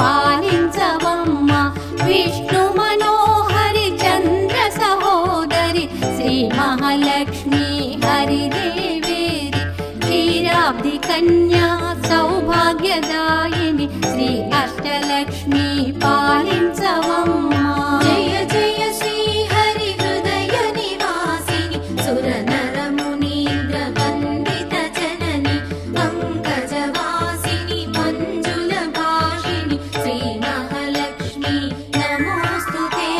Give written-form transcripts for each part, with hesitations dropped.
పాలించవమ్మ విష్ణు మనోహరి చంద్ర సహోదరి శ్రీ మహాలక్ష్మి హరిదేవేరి క్షీరాబ్ది కన్యా సౌభాగ్యదాయిని శ్రీ అష్టలక్ష్మి పాలించవమ్మ జయ జయ శ్రీ హరి హృదయ నివాసిని సుర నర మునీంద్ర వందిత జనని పంకజవాసిని మంజుల భాషిని శ్రీ మహాలక్ష్మి నమోస్తుతే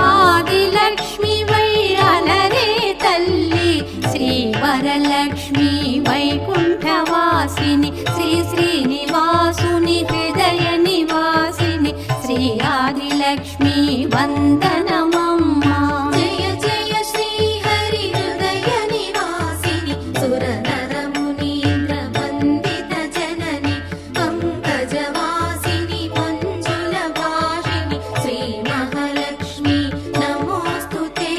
ఆదిలక్ష్మి వైరలరే తల్లి శ్రీ వరలక్ష్మి వైకుంఠవాసిని శ్రీ శ్రీనివాసుని హృదయ నివాసిని శ్రీ ఆదిలక్ష్మి వందనమమ్మ జయ జయ శ్రీ హరి హృదయ నివాసిని సుర నర మునీంద్ర వందిత జనని పంకజవాసిని మంజుల భాషిని శ్రీ మహాలక్ష్మి నమోస్తుతే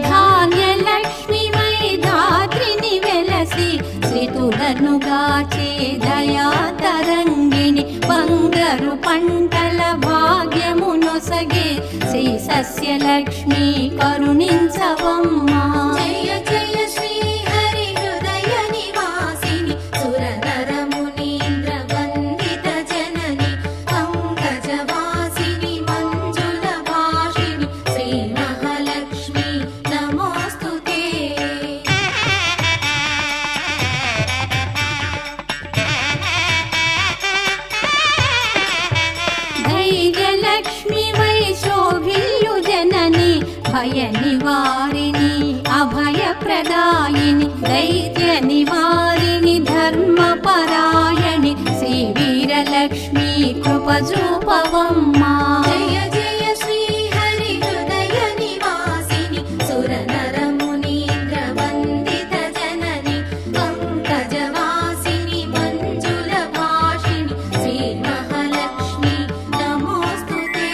ధాన్యలక్ష్మి వై ధాత్రిని వెలసి శ్రీతులను గాచే దయా తరంగిణి బంగారు పంటల భాగ్యమునొసగే శ్రీ సస్యలక్ష్మి కరుణించవమ్మ జయ జయ శ్రీ హరి హృదయ నివాసిని సుర నర మునీంద్ర వందిత జనని పంకజవాసిని మంజుల భాషిని శ్రీ మహాలక్ష్మి నమోస్తుతే ధైర్యలక్ష్మి వై శోభిల్లు జనని భయ నివారిణి అభయ ప్రదాయిని దైత్య నివారిణి ధర్మపరాయణి శ్రీ వీరలక్ష్మి కృపజూపవమ్మ జయ జయ శ్రీ హరి హృదయ నివాసిని సుర నర మునీంద్ర వందిత జనని పంకజవాసిని మంజుల భాషిని శ్రీ మహాలక్ష్మి నమోస్తుతే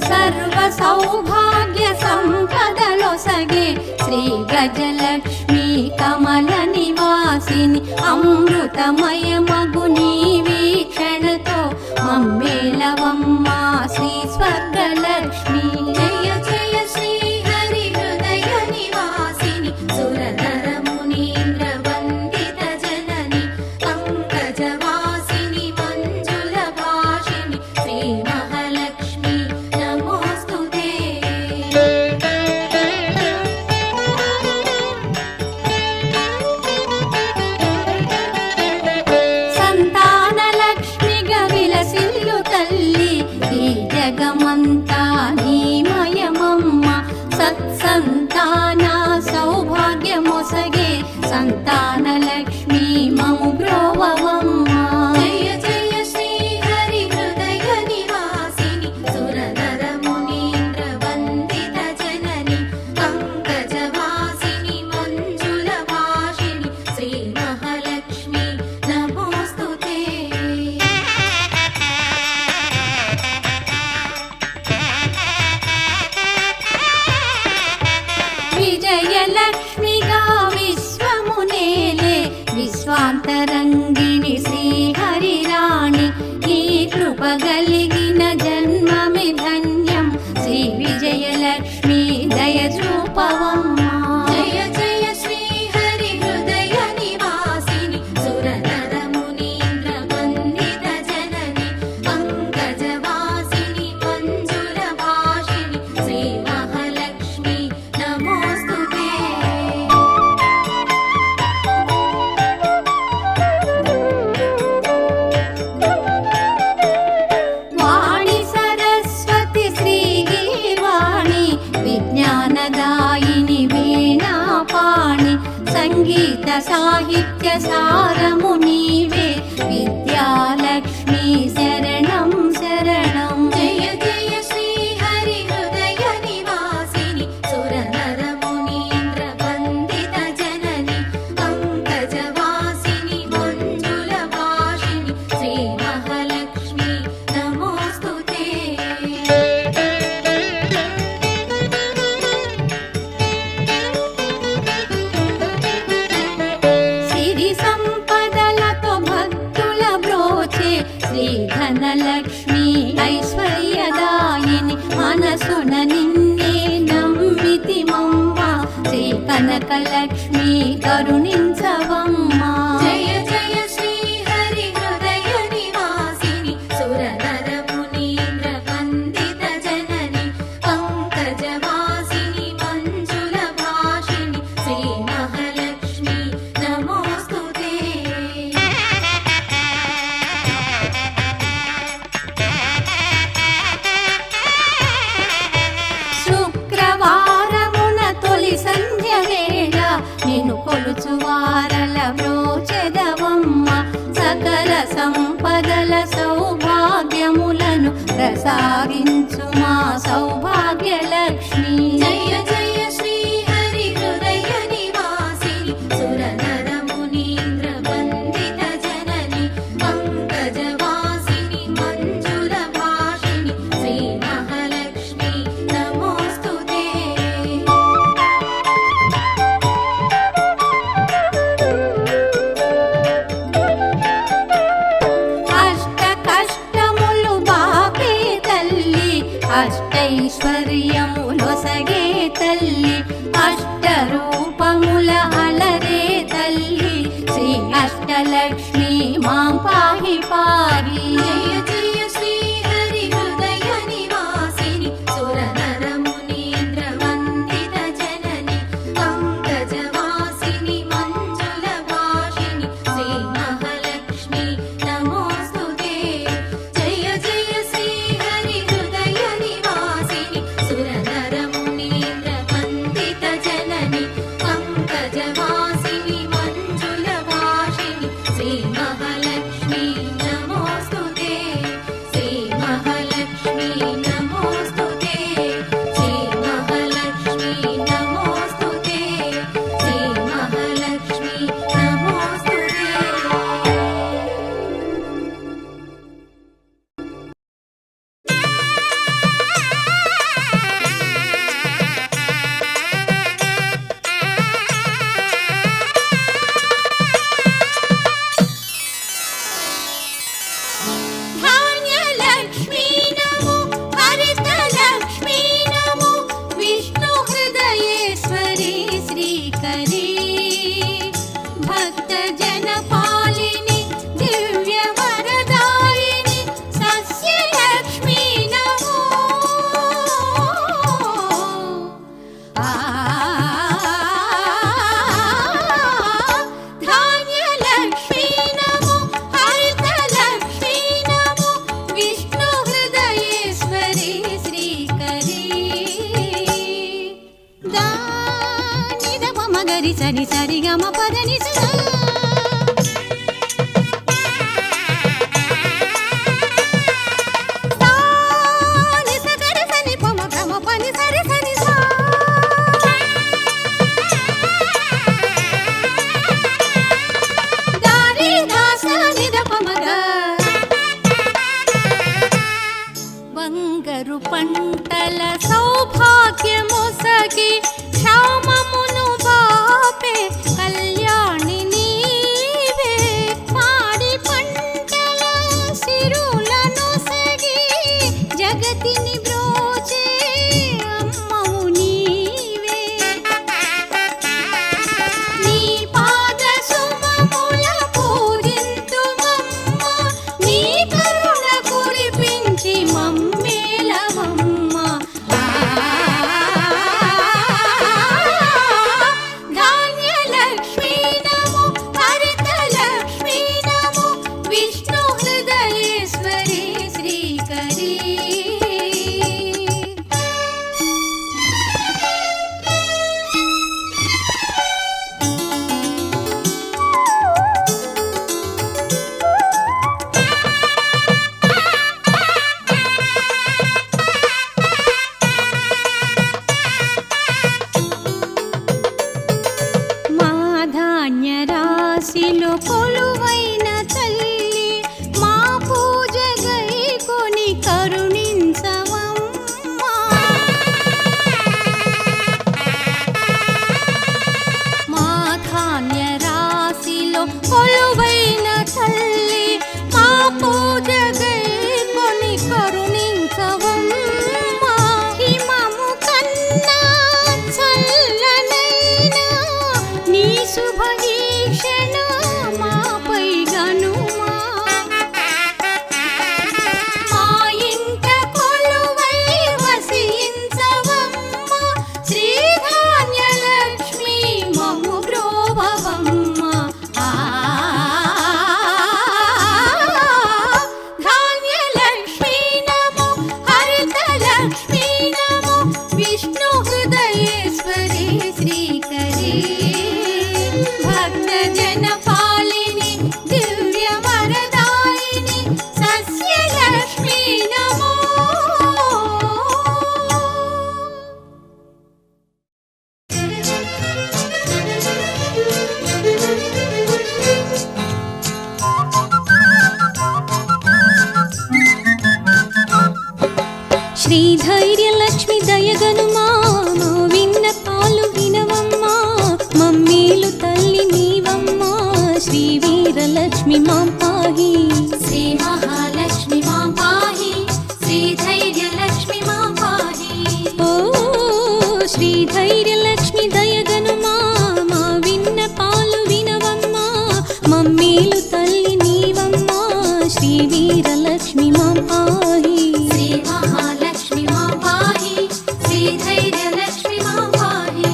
సర్వ సౌభాగ్య సంపదలొసగే శ్రీ గజలక్ష్మి కమల నివాసిని అమృతమయమగు నీ వీక్షణతో మమ్మేలవమ్మ శ్రీ స్వర్గలక్ష్మి జయ జయ శ్రీ హరి హృదయ నివాసిని సుర నర మునీంద్ర వందిత జనని పంకజవాసిని మంజుల భాషిని శ్రీ మహాలక్ష్మి నమోస్తుతే సంతానలక్ష్మిగా విలసిల్లు తల్లి ఈ జగమంతా నీమయమమ్మ సత్సంతాన సౌభాగ్యమొసగే సంతానలక్ష్మి మము బ్రోవవమ్మ జయ జయ శ్రీ హరి హృదయ నివాసిని సుర నర మునీంద్ర వందిత జనని పంకజవాసిని మంజుల భాషిని శ్రీ మహాలక్ష్మి నమోస్తుతే విజయలక్ష్మిగా విశ్వమునేలే విశ్వాంతరంగిణి శ్రీహరిరాణి నీ కృప కలిగిన జన్మమి ధన్యం శ్రీ విజయలక్ష్మి దయచూపవమ్మ జయ జయ శ్రీ హరి హృదయ నివాసిని సుర నర మునీంద్ర వందిత జనని పంకజవాసిని మంజుల భాషిని శ్రీ మహాలక్ష్మి నమోస్తుతే వాణి సరస్వతి శ్రీగీర్వాణి విజ్ఞానదాయిని వీణాపాణి సంగీత సాహిత్య సారము నీవే విద్యాలక్ష్మి శరణం శరణం జయ జయ శ్రీ హరి హృదయ నివాసిని సుర నర కనకలక్ష్మి కరుణించవమ్మా. జయ జయ శ్రీ హరి హృదయ నివాసిని సురనర మునీంద్ర వందిత జనని పంకజవాసిని మంజుల భాషిణి శ్రీ మహాలక్ష్మి నమోస్తుతే. శుక్రవారమున తొలి సంధ్య వేళ నిన్ను కొలుచు వారల బ్రోచెదవమ్మ. సకల సంపదల సౌభాగ్యములను ప్రసాదించు మా సౌభాగ్యలక్ష్మి. జయ జయ శ్రీ హరి హృదయ నివాసిని సురనర మునీంద్ర వందిత జనని పంకజవాసిని మంజుల భాషిణి శ్రీ మహాలక్ష్మి నమోస్తుతే. అష్ట కష్టములు బాపే తల్లి, అష్టైశ్వర్యములొసగే తల్లి, అష్ట రూపముల అలరే తల్లి, శ్రీ అష్టలక్ష్మి మాం పాహి పాహి. జయ జయ శ్రీ హరి హృదయ నివాసిని సురనర మునీంద్ర వందిత జనని పంకజవాసిని మంజుల భాషిణి శ్రీ మహాలక్ష్మి నమోస్తుతే. జయ జయ శ్రీ హరి హృదయ నివాసిని సురనర మునీంద్ర వందిత జనని పంకజవాసిని మంజుల భాషిణి శ్రీ మహాలక్ష్మి నమోస్తుతే. శ్రీ మహాలక్ష్మి నమోస్తుతే. శ్రీ మహాలక్ష్మి నమోస్తుతే. శ్రీ మహాలక్ష్మి నమోస్తుతే. ధాన్యలక్ష్మీ నమో, హరితలక్ష్మీ నమో, విష్ణు హృదయేశ్వరి శ్రీకరీ, భక్త జనపాలిని దివ్య వరదాయిని సస్యలక్ష్మీ నమో. ధాన్యలక్ష్మీ నమో, హరితలక్ష్మీ నమో, విష్ణు హృదయేశ్వరి శ్రీకరీ. దాని దమ మగరి సరి సరి గమ పదని సదా. సాని సగరి సని పమ గమ పని సరి సని సా. దారి దాస నిద పమగ. బంగారు పంటల సౌభాగ్యమొసగి క్షామమును బాపే కళ్యాణి నీవే శ్రీధైర్యలక్ష్మి దయగనుమా మా విన్నపాలు వినవమ్మా మమ్మేలు తల్లి నీవమ్మా శ్రీ వీరలక్ష్మి మా పాహి శ్రీ మహాలక్ష్మి మా పాహి శ్రీధైర్యలక్ష్మి మా పాహి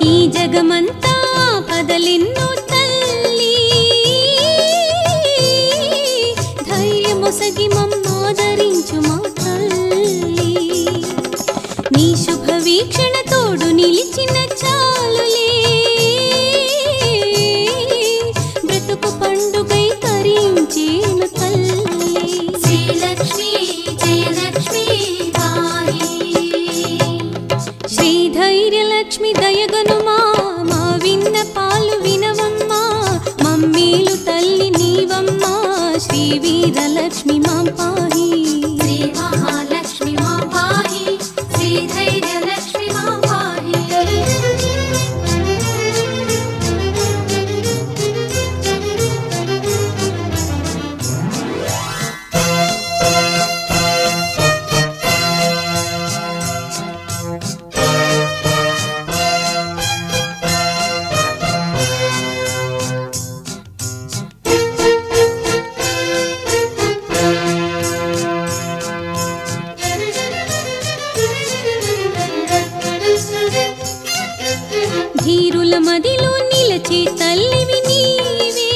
ఈ జగమంతా పదలెన్నో తల్లి ధైర్యమొసగి మమ్మాదరించు మా తల్లి నీ శుభ వీక్షణ తోడు నిలిచిన చాలులే బ్రతుకు పండుగై తరించేను తల్లి శ్రీలక్ష్మి జయలక్ష్మి పాహి శ్రీధైర్యలక్ష్మి దయగనుమా మా విన్నపాలు వినవమ్మా మమ్మేలు తల్లి నీవమ్మా శ్రీ వీరలక్ష్మి మా పాహి శ్రీ మహాలక్ష్మి మా పాహి శ్రీధైర్యలక్ష్మి మా పాహి ధీరుల మదిలో నిలచే తల్లివి నీవే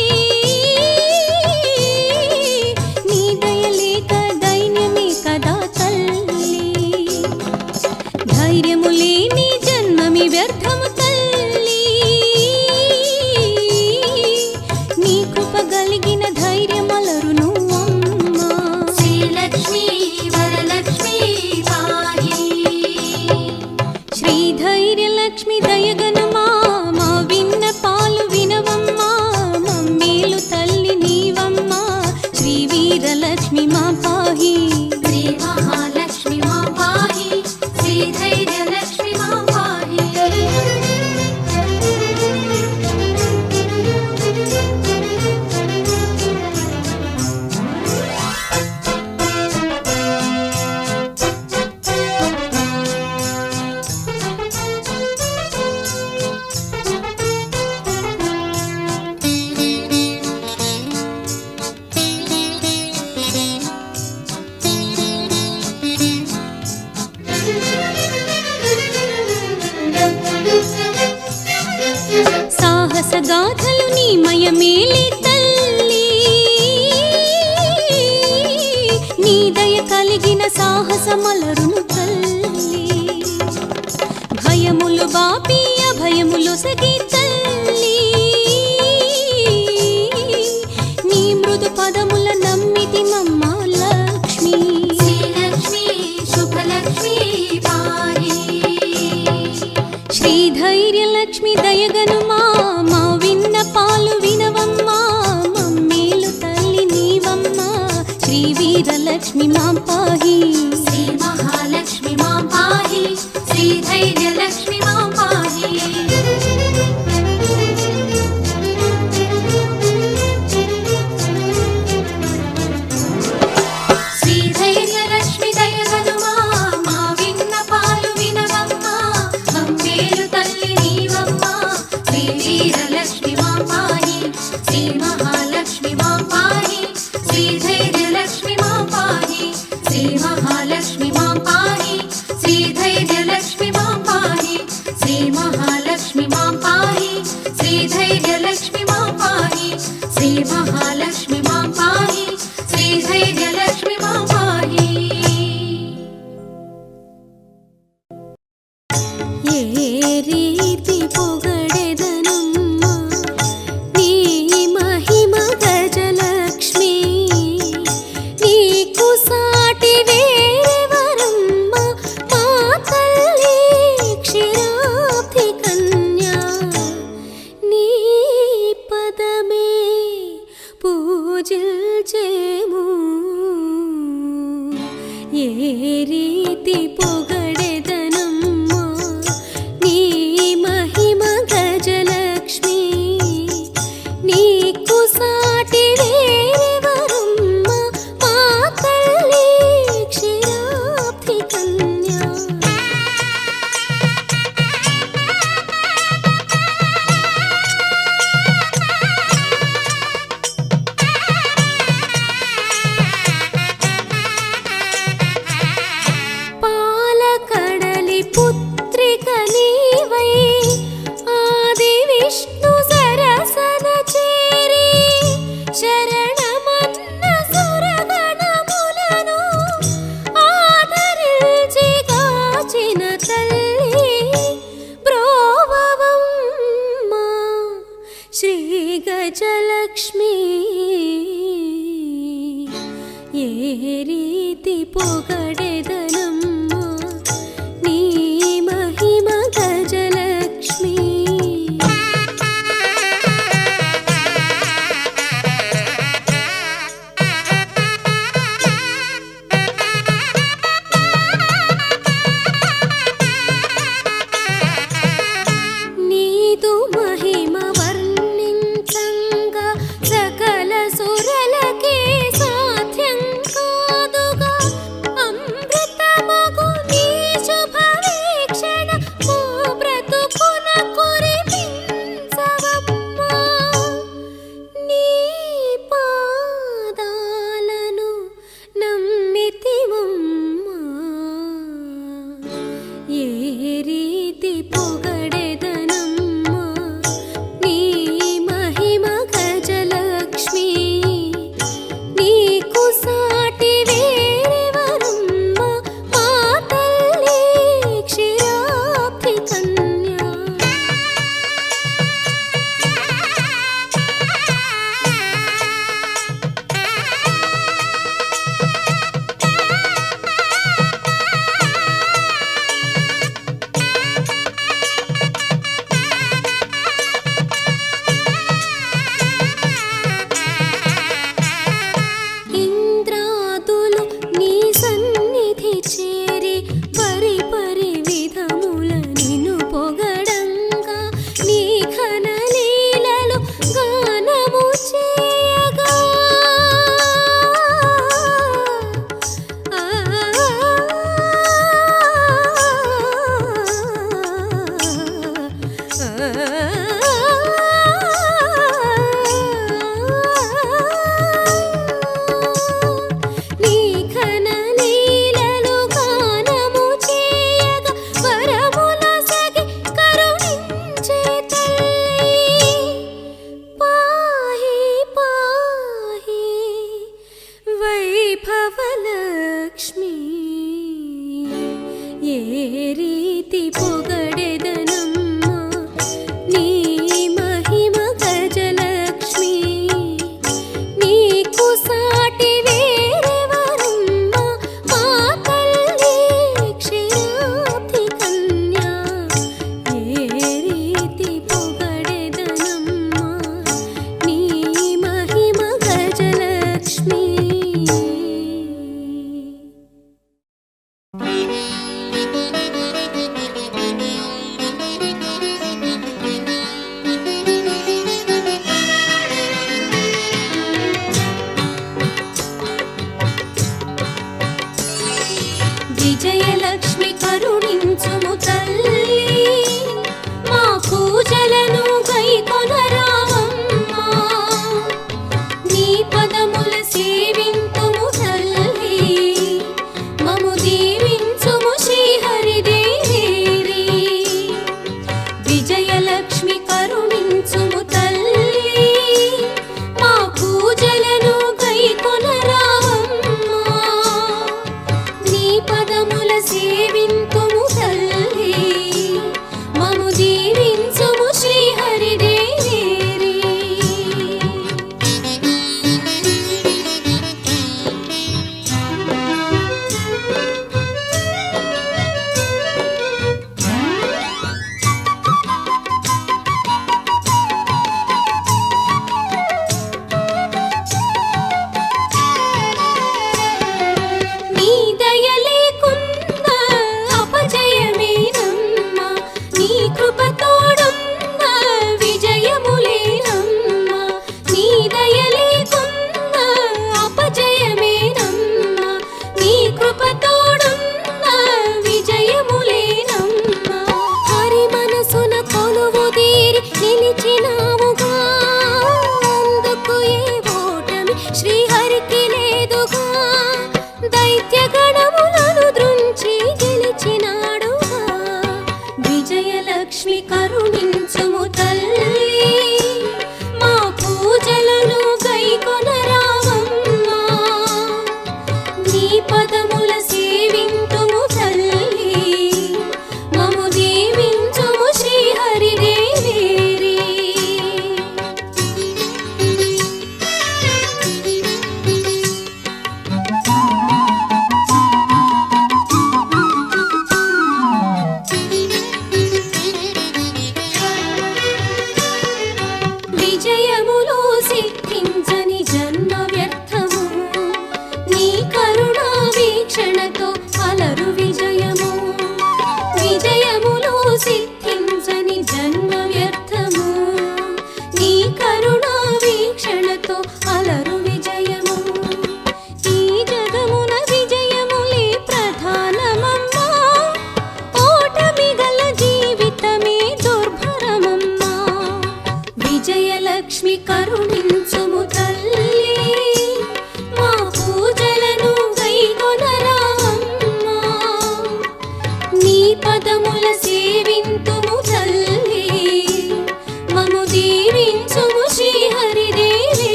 నీ దయలేక దైన్యమే కదా తల్లి ధైర్యము లేని జన్మమి వ్యర్థము తల్లి నీ కృప కలిగిన ధైర్యమలరును అమ్మా శ్రీలక్ష్మి వరలక్ష్మి పాహి శ్రీధైర్యలక్ష్మి దయగనుమా మా విన్నపాలు వినవమ్మా మమ్మేలు తల్లి నీవమ్మా శ్రీ వీరలక్ష్మి మా పాహి శ్రీ మహాలక్ష్మి మా పాహి శ్రీధైర్యలక్ష్మి మా పాహి సాహస గాథలు నీ మయమేలే తల్లి నీ దయ కలిగిన సాహసమలరును తల్లి భయములు బాపి అభయములు సగి తల్లి నీ మృదు పదముల నమ్మితి మమ్మ లక్ష్మి శ్రీలక్ష్మి శుభలక్ష్మి పాహి శ్రీధైర్యలక్ష్మి దయగనుమా మా విన్నపాలు వినవమ్మా మమ్మేలు తల్లి నీవమ్మా శ్రీ వీరలక్ష్మి మా పాహి శ్రీ మహాలక్ష్మి మా పాహి శ్రీధైర్యలక్ష్మి మా పాహి శ్రీధైర్యలక్ష్మి దయగనుమా మా విన్నపాలు వినవమ్మా మమ్మేలు తల్లి నీవమ్మా శ్రీ వీరలక్ష్మి మా పాహి శ్రీ మహాలక్ష్మి మా పాహి శ్రీధైర్యలక్ష్మి మా పాహి శ్రీ మహాలక్ష్మి మా పాహి శ్రీధైర్యలక్ష్మి మా పాహి శ్రీ మహాలక్ష్మి మా పాహి శ్రీధైర్యలక్ష్మి మా పాహి శ్రీ మహాలక్ష్మి మా పాహి శ్రీధైర్యలక్ష్మి మా పాహి ఏ రీతి పొగడెదనమ్మా నీ మహిమ గజలక్ష్మి నీకు సాటి వేరెవరమ్మా మా గజలక్ష్మి ఏ రీతి పొగడెదనమ్మా నీ మహిమ గజలక్ష్మి. నీదు మహిమ వర్ణించంగా సకల సురలకే సాధ్యం కాదుగా. అమృతమగు నీ శుభవీక్షణ మా బ్రతుకున కురిపించవమ్మా. నీ పాదాలను నమ్మితివమ్మా ఏ రీతి పొగడెదనమ్మా నీ మహిమ గజలక్ష్మి. నీకు సాటి వేరెవరమ్మా మా తల్లి క్షీరాబ్ది కన్యా. ఇంద్రాదులు నీ సన్నిధి చేరి పరి పరి విధముల నిన్ను పొగడంగా. నీ ఘన లీలలు గానము చేయగా. ఆ నీ ఘన లీలలు గానము చేయగా వరముల సగి కరుణించే తల్లి. పాహి పాహి వైభవలక్ష్మి ఏ రీతి పొగడెదనమ్మా నీ మహిమ గజలక్ష్మి. నీకు సాటి వేరెవరమ్మా మా తల్లి క్షీరాబ్ది కన్యా. ఏ రీతి పొగడెదనమ్మా నీ మహిమ గజలక్ష్మి.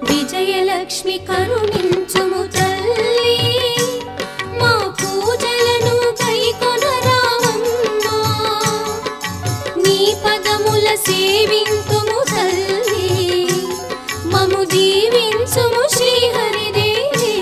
విజయలక్ష్మి కరుణించుము తల్లి మా పూజలను గైకొనరావమ్మా నీ పదముల సేవింతుము తల్లి మము దీవించుము శ్రీహరిదేవి సేవింతుము తల్లి మము దీవించుము శ్రీహరిదేవి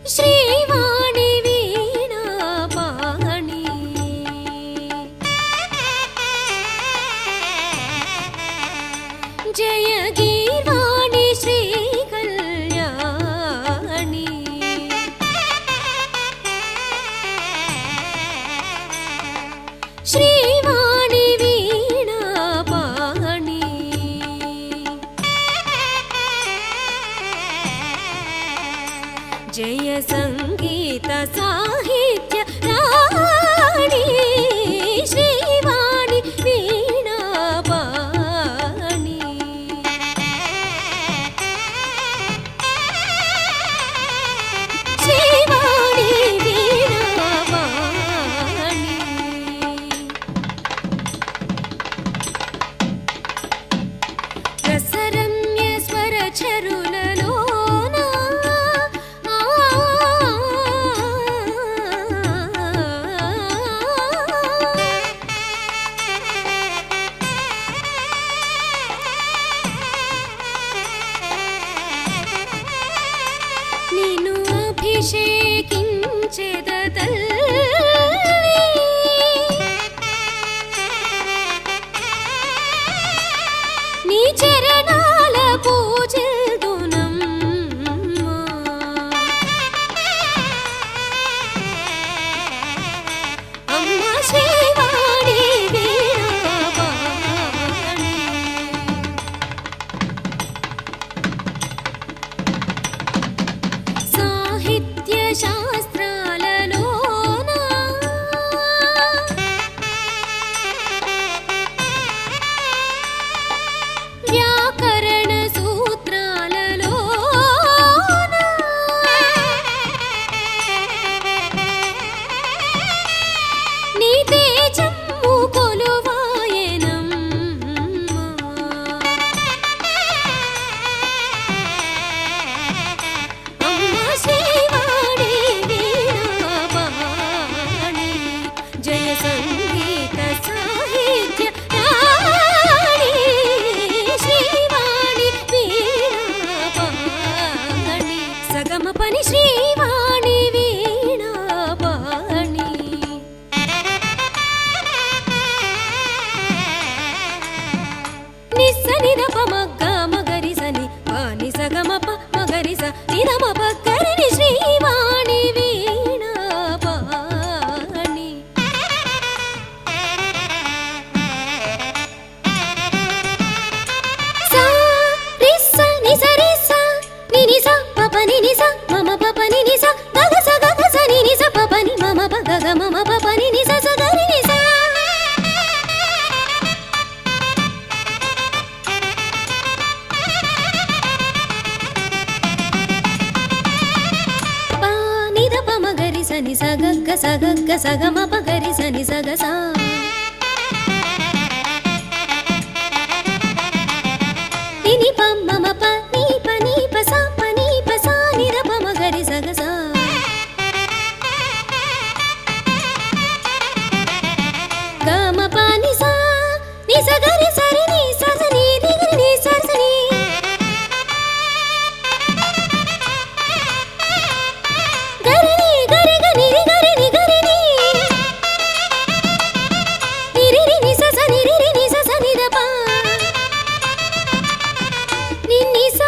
శ్రీవాణి వీణాపాణి జయ గీర్వాణి శ్రీ కళ్యాణి శ్రీవాణి వీణాపాణి జయ సంగీత సాహిత్య రాణి శ్రీవాణి వీణాపాణి శ్రీవాణి వీణాపాణి రసరమ్య స్వర చరులలో నిన్ను అభిషేకించెద తల్లి నీ చరణాల పూజిల్దునమ్మా అమ్మ శ్రీవాణి వీణాపాణి సాహిత్య శాస్త్రాలలోన వ్యాకరణ సూత్రాలలోన నీ తేజము కొలువాయనమ్మా అమ్మ శ్రీవాణి వీణాపాణి జయ సంగీత సాహిత్య రాణి శ్రీవాణి వీణాపాణి సగమ పని శ్రీవాణి వీణాపాణి నిస్స నిరప మగ్గ మగరిసని పాని సగమప మగరిస నిరమ పక్కరిని శ్రీవాణి వీణాపాణి మమ పని ని స గగ స గగ స ని ని స ప పని మమ ప గగ మమ ప పని ని స స గ రి ని స ప ని ద ప మ గ రి స ని స గగ స గగ స గ మ ప గ రి స ని స గ స ని ని ప మమ ప ని ప స ప ని ప స ని ద ప మ గ రి స గ స గ మ ప ని స ని స గ రి స రి ని స స ని రి గ రి ని స స ని గ రి ని గ రి గ ని రి గ రి ని గ రి ని ని రి రి ని స స ని రి రి ని స స ని ద ప ని ని స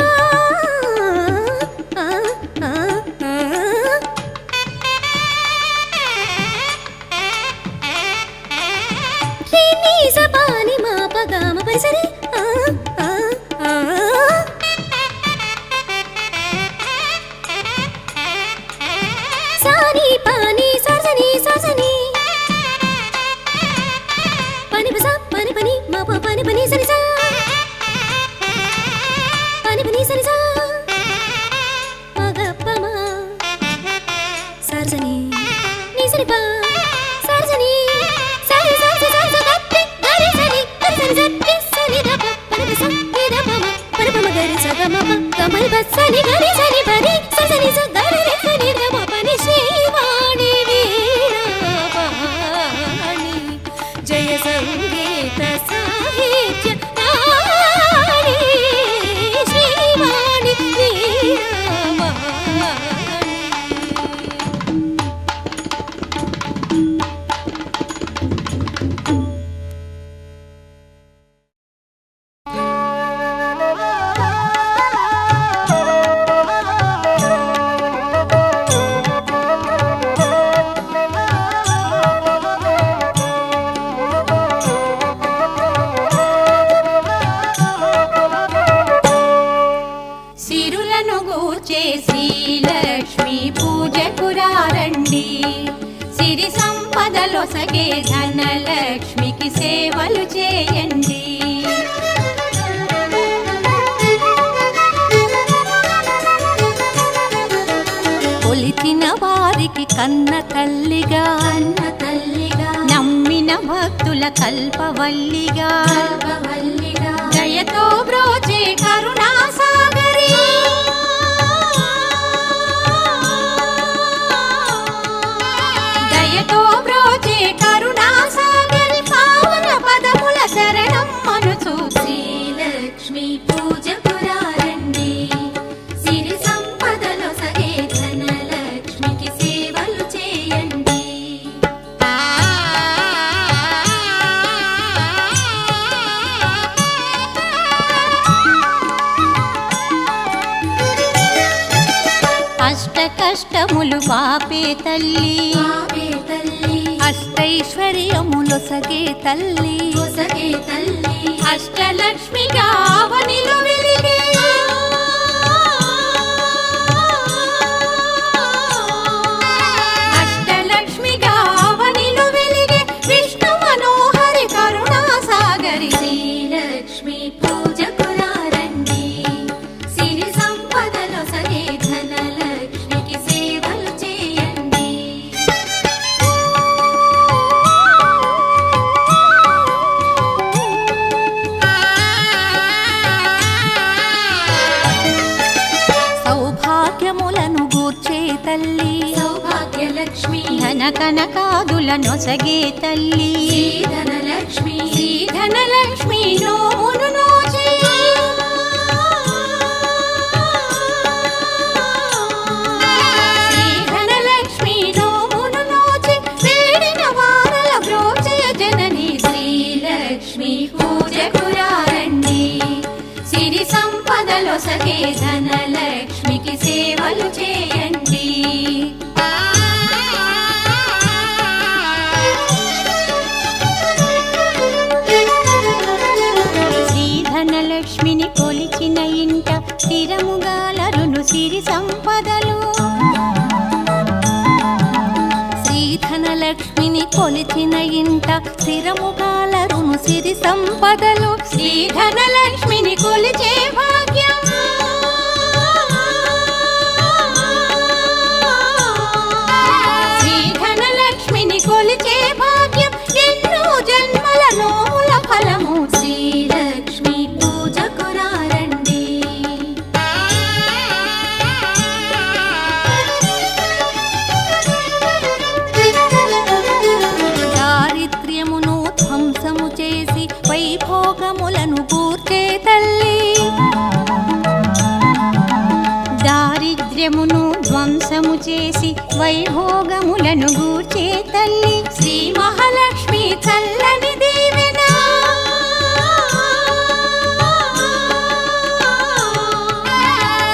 రి ని స ప ని మ ప గ మ ప స రి స ని ప ని స స ని స స ని ప ని ప స ప ని ప ని మ ప ప ని ప ని స ని స ప ని ప ని స ని స మ గ ప మ స ర స ని ని స ని ప స ర స ని స రి స స స స గ టి గ రి స ని గ రి స ని స టి స ని ద ప ప ని ప స ని ద ప మ ప ని ప మ గ రి స గ మ ప గ మ ని ప స ని గ రి స ని ప ని స స ని స గ రి రి స ని ద మ ప ని శ్రీవాణి వీణాపాణి జయ సంగీత సాహిత్య రాణి శ్రీవాణి వీణాపాణి సిరులను గూర్చే శ్రీలక్ష్మి పూజకురారండి సిరి సంపదలొసగే ధనలక్ష్మికి సేవలు చేయండి కొలిచిన వారికి కన్న తల్లిగా నమ్మిన భక్తుల కల్పవల్లిగా దయతో బ్రోచే కరుణా సాగరి దయతో బ్రోచే కరుణా సాగరి పావన పదముల శరణం మనుచు శ్రీలక్ష్మి పూజకురారండి సిరి సంపదలో సగే ధనలక్ష్మికి సేవలు చేయండి అష్ట కష్టములు బాపే తల్లి అష్టైశ్వర్యములొసగే తల్లి అష్టలక్ష్మిగా అవనిలో వెలిగే అష్టలక్ష్మిగా అవనిలో వెలిగే విష్ణు మనోహరి కరుణా సాగరి శ్రీలక్ష్మి పూజకురారండి సిరి సంపదలో సగే ధనలక్ష్మికి సేవలు చేయండి సౌభాగ్యములను గూర్చే తల్లి సౌభాగ్యలక్ష్మి ధన కనకాదులనొసగే తల్లి ధనలక్ష్మి నోమును నోచే ధనలక్ష్మి నోమును నోచే వేడిన వారల బ్రోచే జనని శ్రీలక్ష్మి పూజకురారండి సిరి సంపదలో సగే ధనలక్ష్మికి సేవలు చేయండి శ్రీధనలక్ష్మిని కొలిచిన ఇంట స్థిరముగాలరును సిరి సంపదలు ధనలక్ష్మిని కొలిచిన ఇంట స్థిరముగాలరును సిరి సంపదలు. శ్రీ ధనలక్ష్మిని కొలిచే భాగ్యం శ్రీ ధనలక్ష్మిని కొలిచే భాగ్యం ఎన్నో జన్మల నోముల ఫలము. శ్రీలక్ష్మి పూజకు రండి. దారిద్ర్యమును ధ్వంసము చేసి వైభోగములను కూర్చే తల్లి. దారిద్ర్యమును ధ్వంసము చేసి వైభోగములను గూర్చే తల్లి. శ్రీ మహాలక్ష్మి చల్లని దీవెన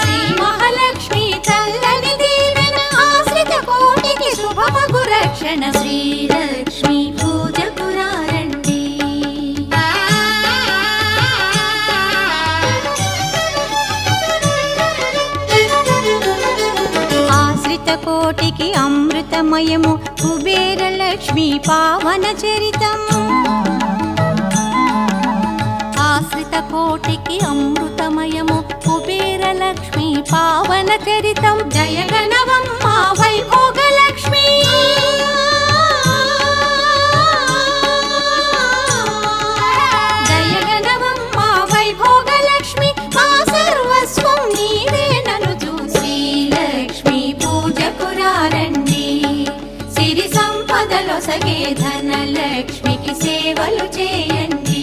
శ్రీ మహాలక్ష్మి చల్లని దీవెన ఆశ్రిత కోటికి శుభమగు రక్షణ. శ్రీలక్ష్మి పూజకు రండి. ఆశ్రిత కోటికి అమృతమయము కుబేరలక్ష్మి పావన చరితం. ఆశ్రిత కోటికి అమృతమయము కుబేరలక్ష్మి పావన చరితం. జయగణవమ్మ వైభోగలక్ష్మి జయగణవమ్మ వైభోగలక్ష్మి మా సర్వస్వం నీవే ననుచు. శ్రీలక్ష్మి పూజకు రండి. సిరి సంపదలొసగే ధనలక్ష్మికి సేవలు చేయండి.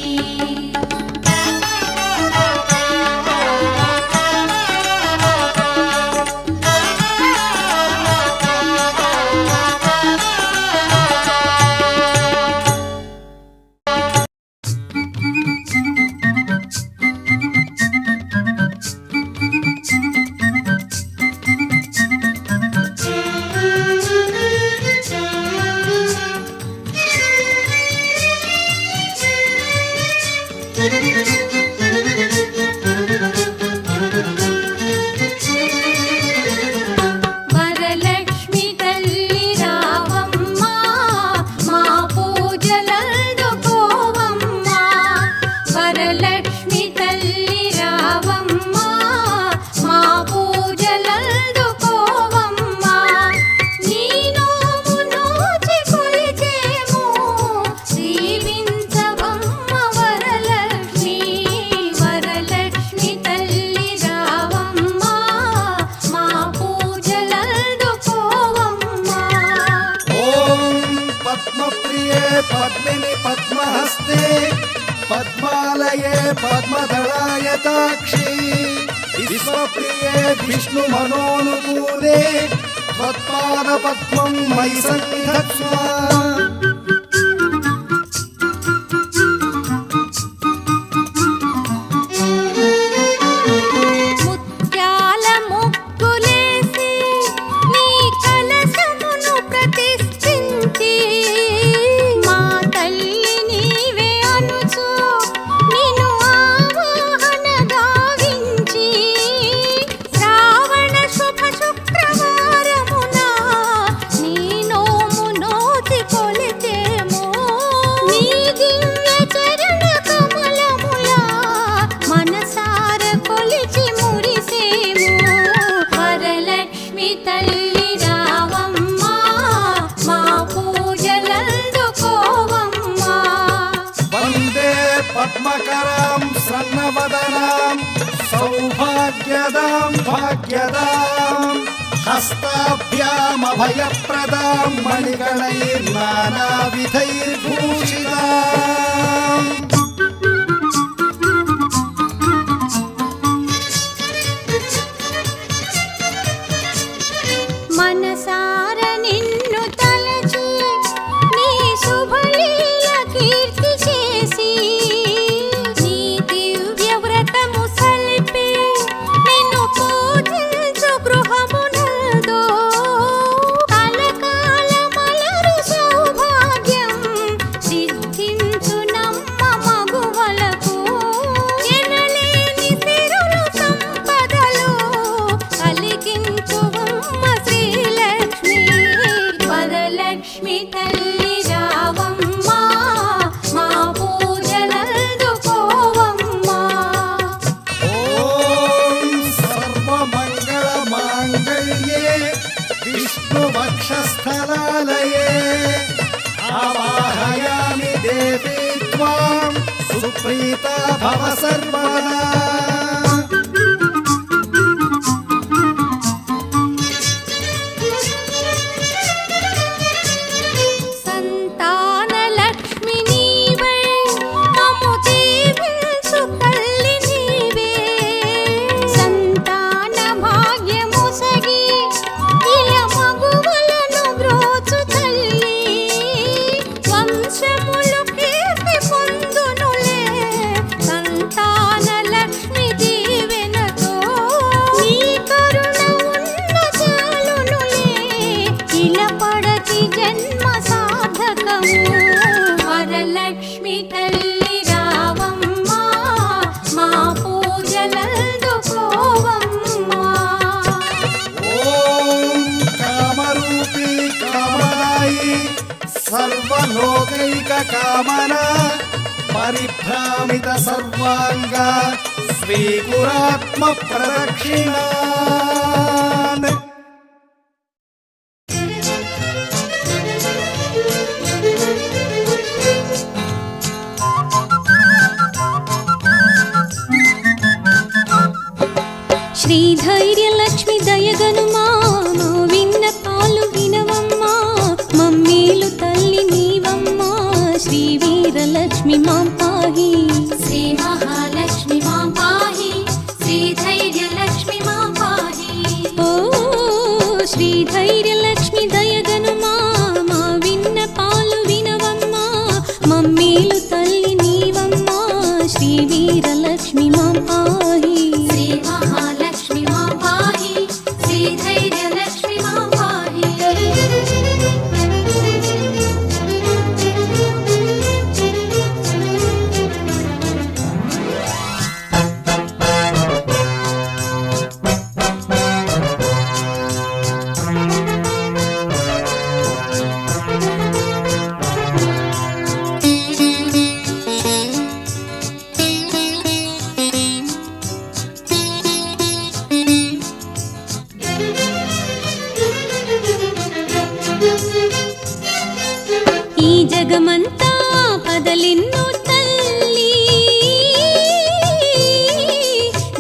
వరలక్ష్మి తల్లి రావమ్మ మా పూజలందుకోవమ్మ. వరలక్ష్మి తల్లి రావమ్మ మా పూజలందుకోవమ్మ. నీ నోము నోచి కొలిచేము దీవించవమ్మ వరలక్ష్మి. వరలక్ష్మి తల్లి రావమ్మ మా పూజలందుకోవమ్మ. ఓం పద్మప్రియే పద్మిని పద్మహస్తే పద్మాలయే పద్మదళాయతాక్షి విశ్వప్రియే విష్ణు మనోనుకూలే త్వత్పాద పద్మం మయి సన్నిధత్స్వ. ముత్యాల ముగ్గులేసి నీ కలశమును ప్రతిష్ఠించి మా తల్లి నీవే అనుచు నిన్ను ఆవాహన గావించి శ్రావణ శుభ శుక్రవారమున నీ నోము నోచి కొలిచేము. నీ దివ్య చరణ కమలముల మనసార కొలిచి మురిసేము. వరలక్ష్మి తల్లి రావమ్మ మా పూజలందుకోవమ్మ. వందే పద్మకరాం సన్నవదనాం సౌభాగ్యదాం భాగ్యదాం హస్తాభ్యామభయప్రదాం మణిగణైర్నానావిధైర్భూషితాం. మనసార నిన్ను తలచి నీ శుభలీల కీర్తి చేసి నీ దివ్య వ్రతము సలిపి నిన్ను పూజించు గృహమునందు కలకాల మలరు సౌభాగ్యం సిద్ధించు నమ్మ మా विष्णुवक्षस्थलालये आवाहयामि देवी त्वां सुप्रीता भव सर्वदा। सर्वलोकैक कामना परिभ्रामित सर्वांग स्वीकुरात्म प्रदक्षिणान्। శ్రీ ధైర్యలక్ష్మి దయగనుమా మా విన్నపాలు వినవమ్మా మమ్మీలు తల్లి నీవమ్మా శ్రీ వీరలక్ష్మి మాం పాహి శ్రీ మహాలక్ష్మి మాం పాహి శ్రీ ధైర్యలక్ష్మి మాం పాహి ఓ శ్రీ ధైర్యలక్ష్మి దయగనుమా మా విన్నపాలు వినవమ్మా మమ్మీలు తల్లి నీవమ్మా శ్రీ వీరలక్ష్మి మాం పాహి శ్రీ మహాలక్ష్మి మాం పాహి శ్రీ ధైర్యలక్ష్మి మాం పాహి ఈ జగమంతా పదలెన్నో తల్లి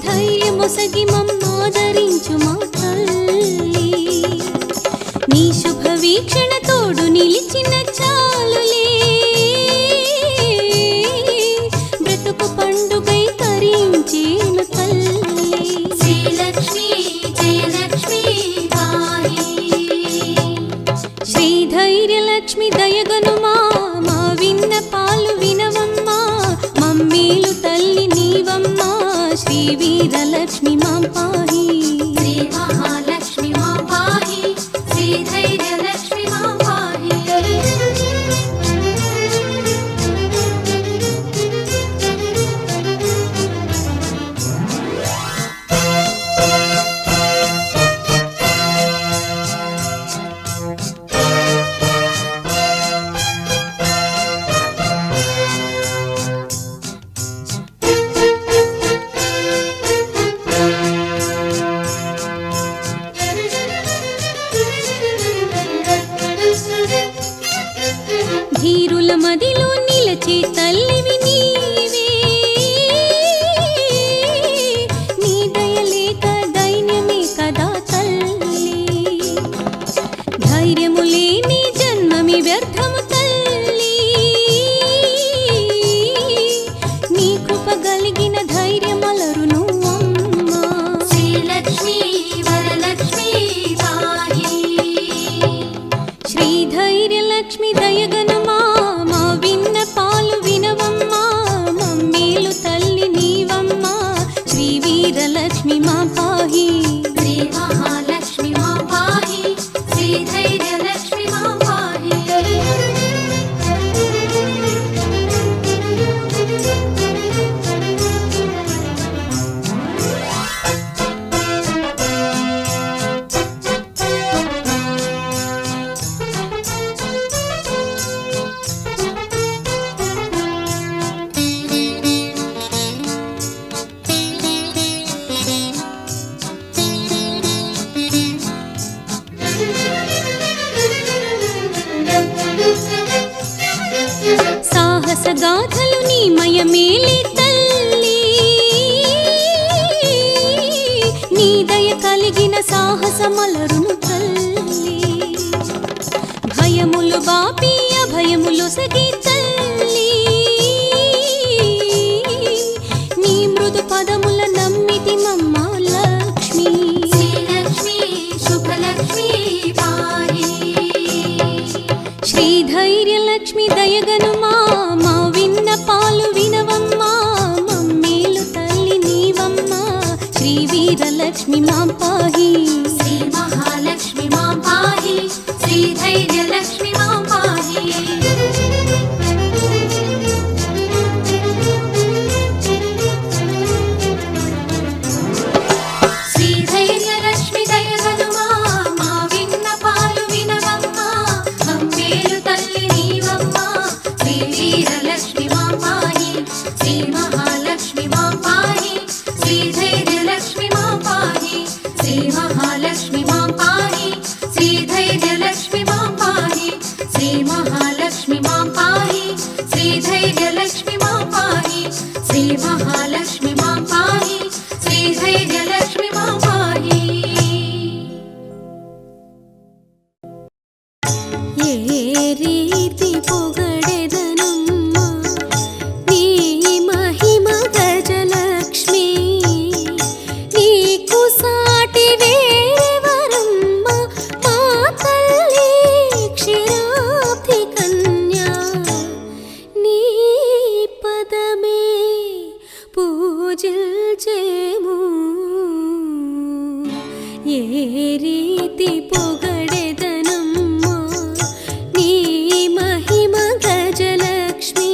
ధైర్యమొసగి మమ్మాదరించు మా తల్లి నీ శుభ వీక్షణ తోడు నిలిచిన చాలులే బ్రతుకు పండుగై తరించేను తల్లి శ్రీలక్ష్మి జయలక్ష్మి పాహి శ్రీ ధైర్యలక్ష్మి దయగనుమా మా విన్నపాలు వినవమ్మా మమ్మీలు తల్లి నీవమ్మా శ్రీ వీరలక్ష్మి మాం పాహి శ్రీ మహాలక్ష్మి మాం పాహి శ్రీ ధైర్యలక్ష్మి మాం పాహి ధీరుల మదిలో నిలచే తల్లివి నీవే నీ దయలేక దైన్యమే కదా తల్లి ధైర్యము లేని జన్మమి వ్యర్థము తల్లి నీ కృప కలిగిన ధైర్యమలరును అమ్మా శ్రీలక్ష్మి వరలక్ష్మి పాహి శ్రీ ధైర్యలక్ష్మి దయగనుమా మా విన్నపాలు వినవమ్మా మమ్మీలు తల్లి నీవమ్మా శ్రీ వీరలక్ష్మి మా పాహి శ్రీ మహాలక్ష్మి మాం పాహి శ్రీ ధైర్యలక్ష్మి మాం పాహి సాహస గాథలు నీ మయమేలి తల్లి, నీ దయ కలిగిన సాహసమలరును తల్లి. భయములు బాపి అభయములు సగి తల్లి, నీ మృదు పదముల నమ్మితి మమ్మ లక్ష్మి. శ్రీలక్ష్మి శుభలక్ష్మి పాహి. శ్రీధైర్యలక్ష్మి దయగనుమా, మా విన్నపాలు వినవమ్మా, మమ్మేలు తల్లి నీవమ్మా. శ్రీ వీరలక్ష్మి మా పాహి. శ్రీ మహాలక్ష్మి మా పాహి. శ్రీ ధైర్యలక్ష్మి మా పాహి. శ్రీ ధైర్యలక్ష్మి దయగనుమా, మా విన్నపాలు వినవమ్మా, మమ్మేలు తల్లి నీవమ్మా. శ్రీ వీరలక్ష్మి మా పాహి. శ్రీ మహాలక్ష్మి మా పాహి. శ్రీ ధైర్యలక్ష్మి మా పాహి. శ్రీ మహాలక్ష్మి మా పాహి. శ్రీ ధైర్యలక్ష్మి మా పాహి. శ్రీ మహాలక్ష్మి మా పాహి. శ్రీ ధైర్యలక్ష్మి మా పాహి. శ్రీ మహాలక్ష్మి మా పాహి. శ్రీ ధైర్యలక్ష్మి మా పాహి. ఏ రీతి పొగడెదనమ్మా నీ మహిమ గజలక్ష్మి, నీకు సాటి వేరెవరమ్మా మా తల్లి క్షీరాబ్ది కన్యా. నీ పదమే పూజిల్చేము, ఏ రీతి పొగడెదనమ్మా నీ మహిమ గజలక్ష్మి,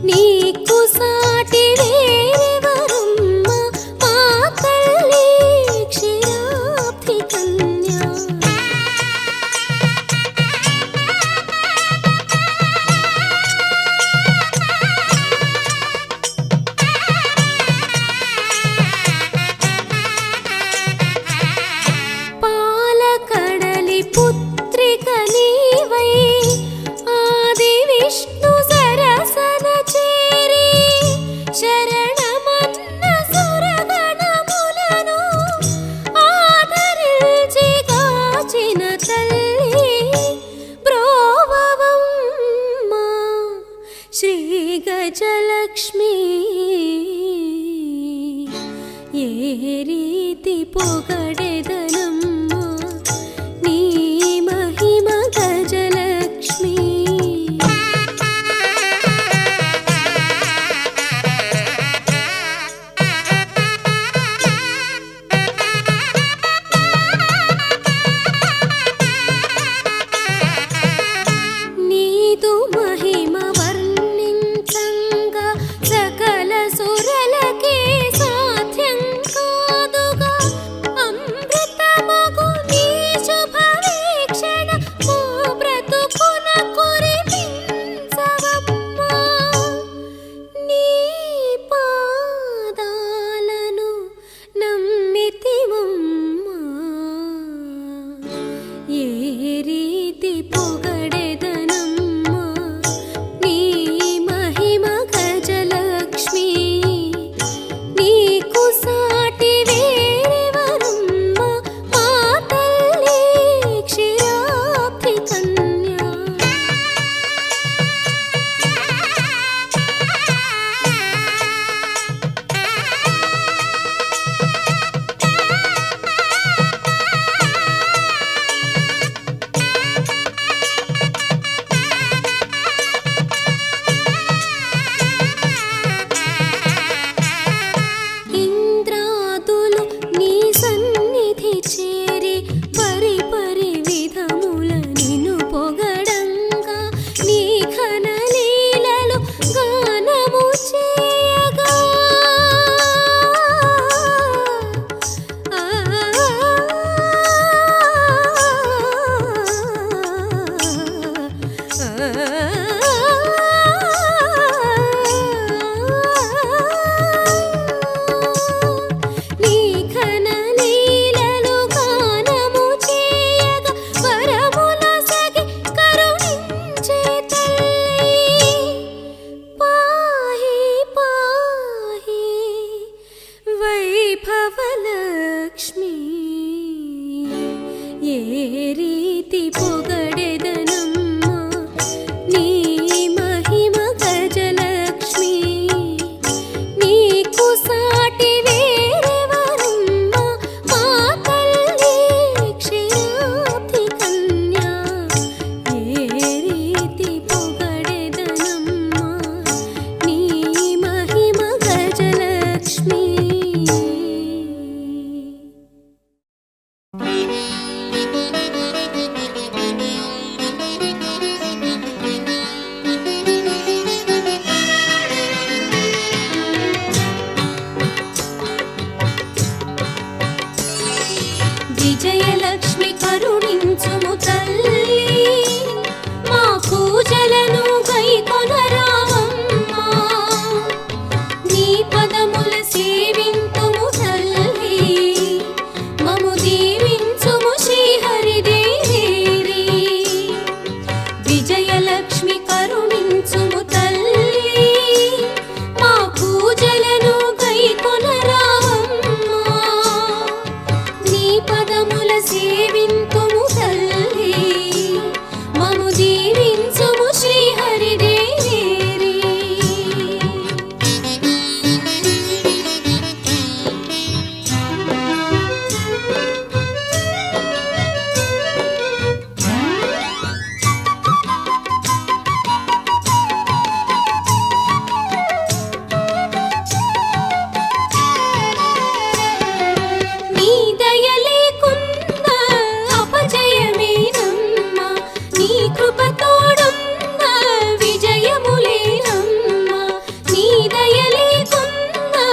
నీకు సాటి వేరెవరమ్మా మా తల్లి క్షీరాబ్ది కన్యా. పాలకడలి పుత్రిక నీవై ఆది విష్ణు సరసన చేరి, శరణమన్న సురగణములను ఆదరించి గాచిన తల్లి బ్రోవవమ్మా శ్రీ గజలక్ష్మి. ఏ రీతి పొగడెదనమ్మా నీ మహిమ గజలక్ష్మి. నీదు మహిమ వర్ణించంగా సకల సురలకే సాధ్యం కాదుగా, అమృతమగు నీ శుభవీక్షణ మా బ్రతుకున కురిపించవమ్మా. నీ పాదాలను నమ్మితివమ్మా, ఏ రీతి పొగడెదనమ్మా నీ మహిమ గజలక్ష్మి, నీకు సాటి వేరెవరమ్మా మా తల్లి క్షీరాబ్ది కన్యా. రీతి పొగడెదనమ్మా నీ మహిమ గజలక్ష్మి నీకు సాటి వేరెవరమ్మా మా తల్లి క్షీరాబ్ది కన్యా ఏ రీతి పొగడెదనమ్మా నీ మహిమ గజలక్ష్మి విజయలక్ష్మి కరుణించుము తల్లి మా పూజలను గైకొనరావమ్మా నీ పదముల సేవింతుము తల్లి మము దీవించుము శ్రీహరిదేవి విజయలక్ష్మి కరుణించుము తల్లి మా పూజలను గైకొనరావమ్మా నీ పదముల సేవింతుము తల్లి మము దీవించుము శ్రీహరిదేవి నీ దయలేకున్నా అపజయమేనమ్మా నీ కృప తోడున్నా విజయములేనమ్మా నీ దయలేకున్నా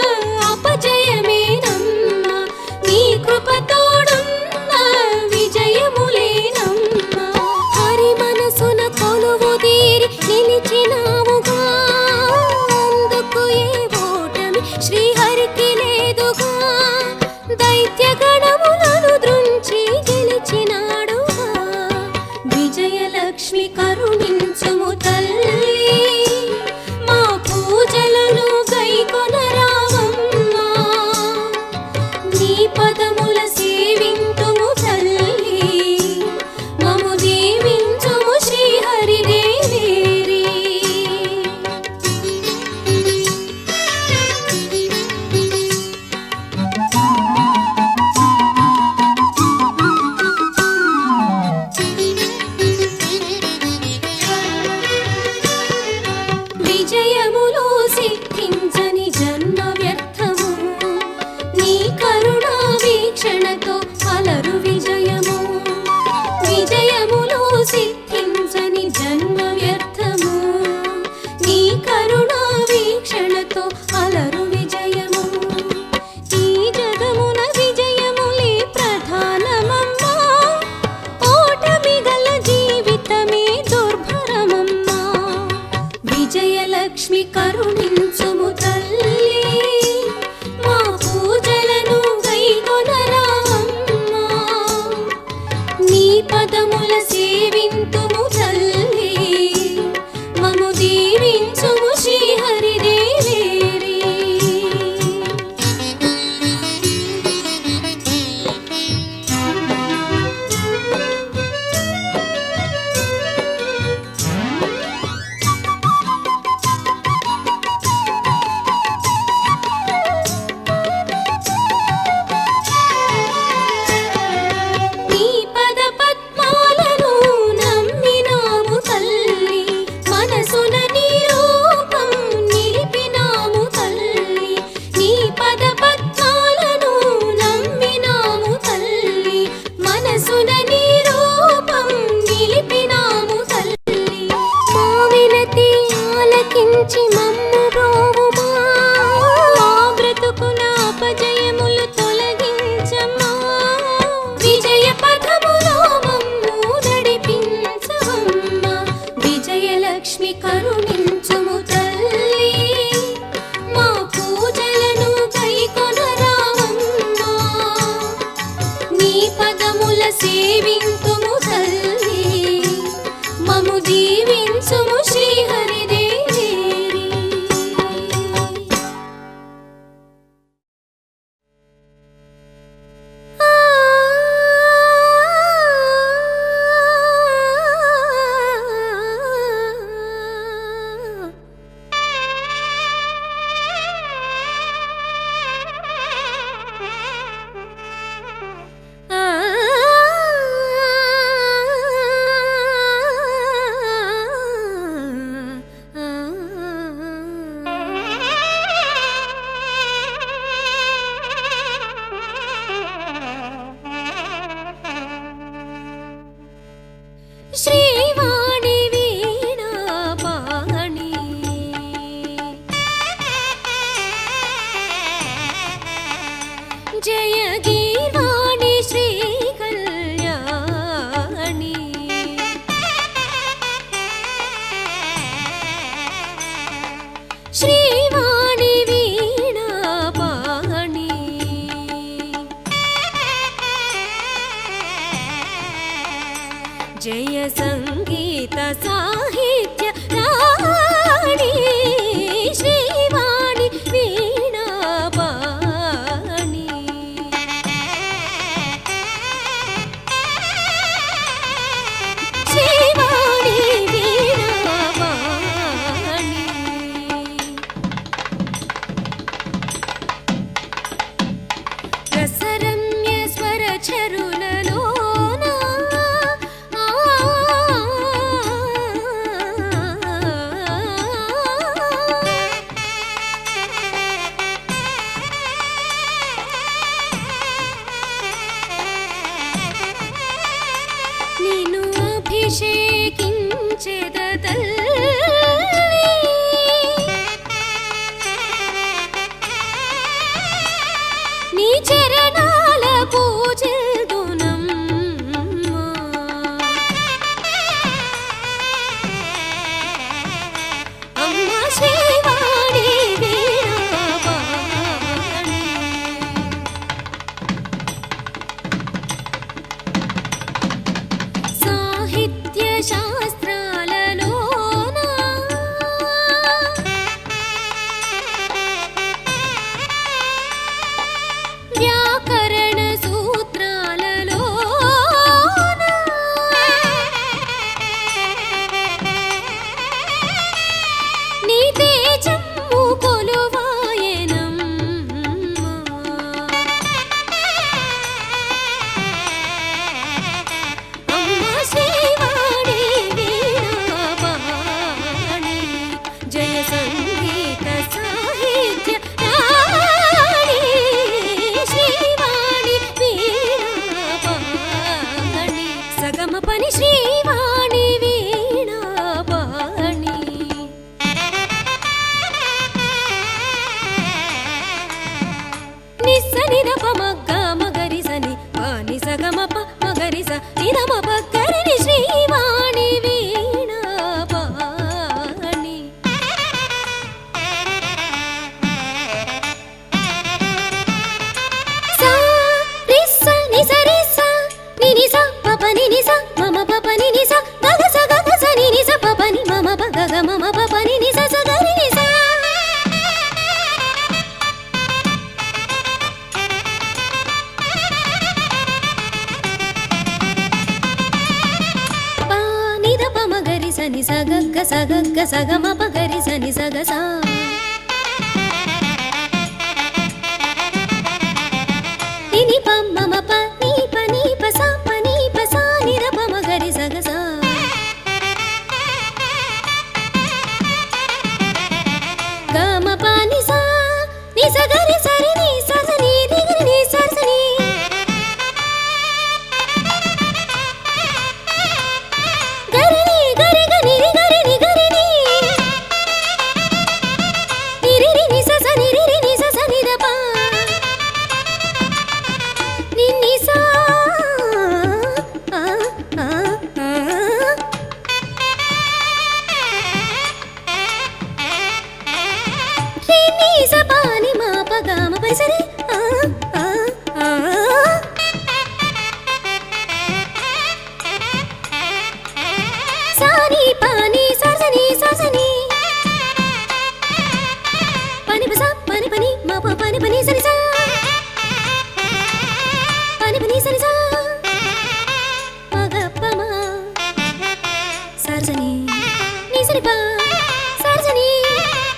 అపజయమేనమ్మా నీ కృప తోడున్నా విజయములేనమ్మా హరి మనసున కొలువు తీరి నిలిచినావుగా అందుకు ఏ ఓటమి శ్రీహరికి లేదుగా దైత్య గణములను దృంచి గెలిచినాడుగా విజయలక్ష్మి కరుణించుము తల్లి మా పూజలను గైకొనరావమ్మా నీ పదముల సేవింతుము తల్లి మము దీవించుము శ్రీహరిదేవి విజయములో సిద్ధించని జన్మ వ్యర్థము నీ కరుణా వీక్షణతో అలరు విజయము విజయములో సిద్ధించని జన్మ వ్యర్థము నీ కరుణా వీక్షణతో అలరు విజయము ఈ జగమున విజయములే ప్రధానమమ్మా ఓటమి గల జీవితమే దుర్భరమమ్మా విజయలక్ష్మి కరుణించుము తల్లి మా పూజలను గైకొనరావమ్మా నీ పదముల సేవింతుము తల్లి మము దీవించుము శ్రీహరిదేవి నీ పద పద్మాలను నమ్మి శ్రీవాణి వీణా పాణి జయ గీర్వాణి శ్రీ కళ్యాణి శ్రీవాణి వీణా పాణి జయ సంగీత సాహిత్య రాణి శ్రీవాణి వీణా పాణి శ్రీవాణి వీణా పాణి రసరమ్య స్వర చరులలోన నిన్ను అభిషేకించెద తల్లి నీ చరణాల పూజిల్దునమ్మా అమ్మా శ్రీవాణి వీణా పాణి సాహిత్య శాస్త్రాలలోన వ్యాకరణ సూత్రాలలోన నీ తేజము కొలువాయనమ్మా అమ్మా శ్రీవాణి వీణా పాణి జయ సంగీత సాహిత్య రాణి శ్రీవాణి వీణా పాణి సగమ పని శ్రీవాణి వీణా పాణి నిస్సనిద పమగ్గ మగరిసని పాని సగమప మగరిస నిదమ పక్కరిని శ్రీవాణి వీణా పాణి సా రిస్స నిస రిస్స నినిస పప నినిస మమ పప నినిస గగస గగస నినిస పప ని మమ ప గగ మమ పప నినిస స గరి నిస పా నిద ప మగరి సని సగగ్గ సగగ్గ సగమ పగరి సని సగస నిని ప మమ ప నీ ప స ప నీ ప స నిద ప మగరి సగస గమ ప ని స ని స గరి సరి ని స స ని రి గరి ని స స ని గరి ని గరి గని రి గరి ని గరి ని ని రి రి ని స స ని రి రి ని స స ని ద ప ని ని స ఆ ఆ ఆ రి ని స ప ని మ ప గ మ ప రి స రి ఆ ఆ ఆ సాని పాని ససని ససని పని పస పని పని మా ప పని పని సరి సా పని పని సరి సా మగ ప మా సర్జని ని సరి ప సర్జని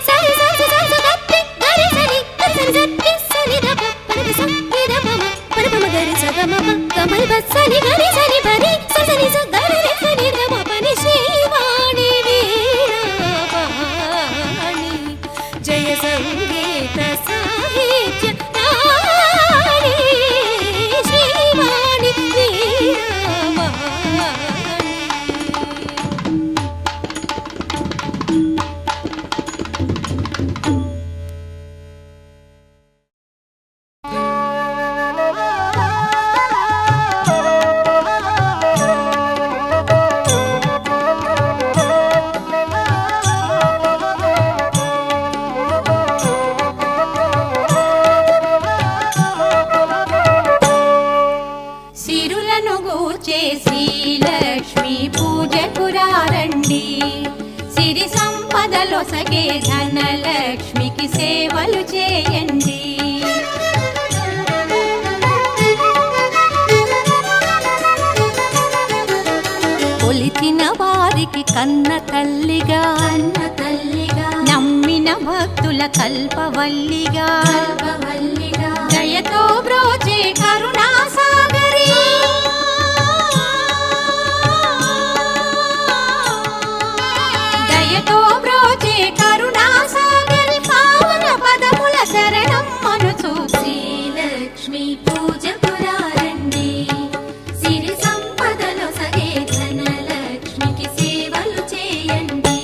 సరి సరి సరి గట్టి గరి సరి సరి సరి సరి ద ప పని పస ని ద ప మ పని ప మ గరి స గ మ ప గ మ ని ప స ని గరి సరి పని సరి స గరి రి సరి ద మ పని శ్రీవాణి వీణా పాణి జయ సంగీత సాహిత్య రాణి శ్రీవాణి వీణా పాణి నొసగే ధనలక్ష్మికి సేవలు చేయండి. కొలిచిన వారికి కన్న తల్లిగా నమ్మిన భక్తుల కల్పవల్లిగా దయతో బ్రోచే కరుణా సాగరి దయతో బ్రోచే కరుణా సాగరి పావన పదముల శరణం మనుచు శ్రీలక్ష్మి పూజకు రండి. సిరి సంపదలో సగే ధనలక్ష్మికి సేవలు చేయండి.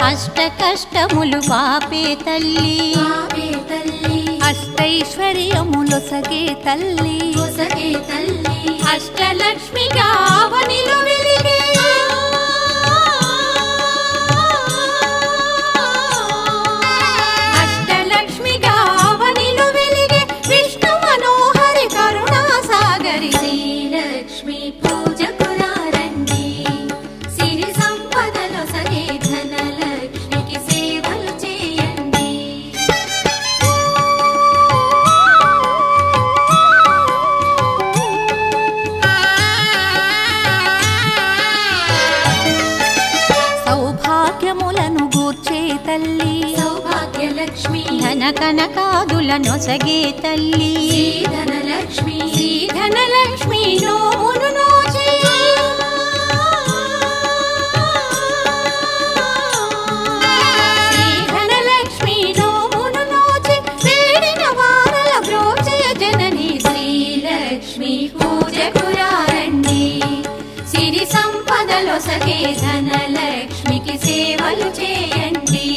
అష్ట కష్టములు బాపే తల్లి అష్టైశ్వర్యములొసగే తల్లి అష్టలక్ష్మిగా అవనిలో వెలిగే అష్టలక్ష్మిగా అవనిలో వెలిగే విష్ణు మనోహరి కరుణా సాగరి శ్రీలక్ష్మి పూజకు రండి. సిరి సంపదలో సగే ధనలక్ష్మికి సేవలు చేయండి. సౌభాగ్యములను గూర్చే తల్లి సౌభాగ్యలక్ష్మి ధన కనకాదుల నొసగే తల్లి ధనలక్ష్మి నోమును నోచి ధనలక్ష్మి నోమును నోచి వేడిన వారల బ్రోచే జనని శ్రీలక్ష్మి పూజకు రండి. సిరి సంపదలో సగే ధనలక్ష్మికి సేవలు చేయండి.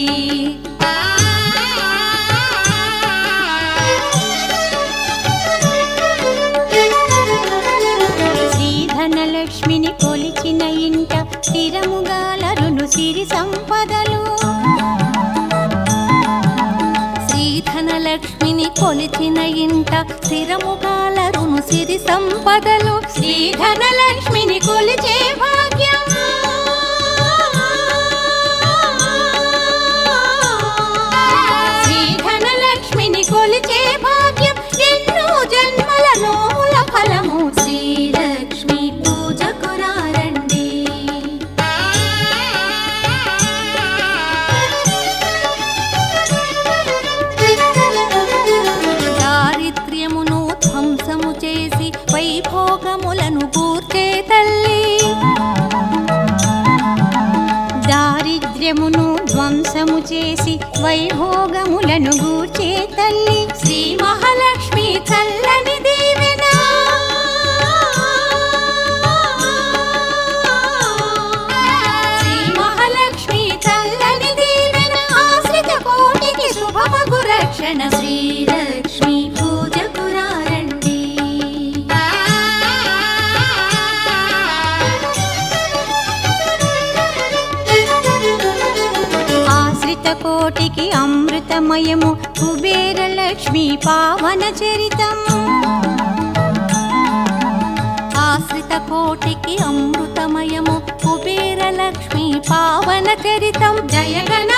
శ్రీధనలక్ష్మిని కొలిచిన ఇంట స్థిరముగాలరును సిరి సంపదలు శ్రీధనలక్ష్మిని కొలిచిన ఇంట స్థిరముగాలరును సిరి సంపదలు శ్రీధనలక్ష్మిని కొలిచే భాగ్యం శ్రీధనలక్ష్మిని కొలిచే భాగ్యం ఎన్నో జన్మల నోముల ఫలము శ్రీలక్ష్మి పూజకు రండి. దారిద్ర్యమును ధ్వంసము చేసి వైభోగములను కూర్చే తల్లి దారిద్ర్యమును ధ్వంసము చేసి వైభోగములను గూర్చే తల్లి శ్రీ మహాలక్ష్మి చల్లని దీవెన శ్రీ మహాలక్ష్మి చల్లని దీవెన ఆశ్రిత కోటికి శుభమగు రక్షణ శ్రీలక్ష్మి పూజకు రండి. ఆశ్రిత కోటికి అమృతమయము కుబేరలక్ష్మి పావన చరితం ఆశ్రిత కోటికి అమృతమయము కుబేరలక్ష్మి పావన చరితం జయగణ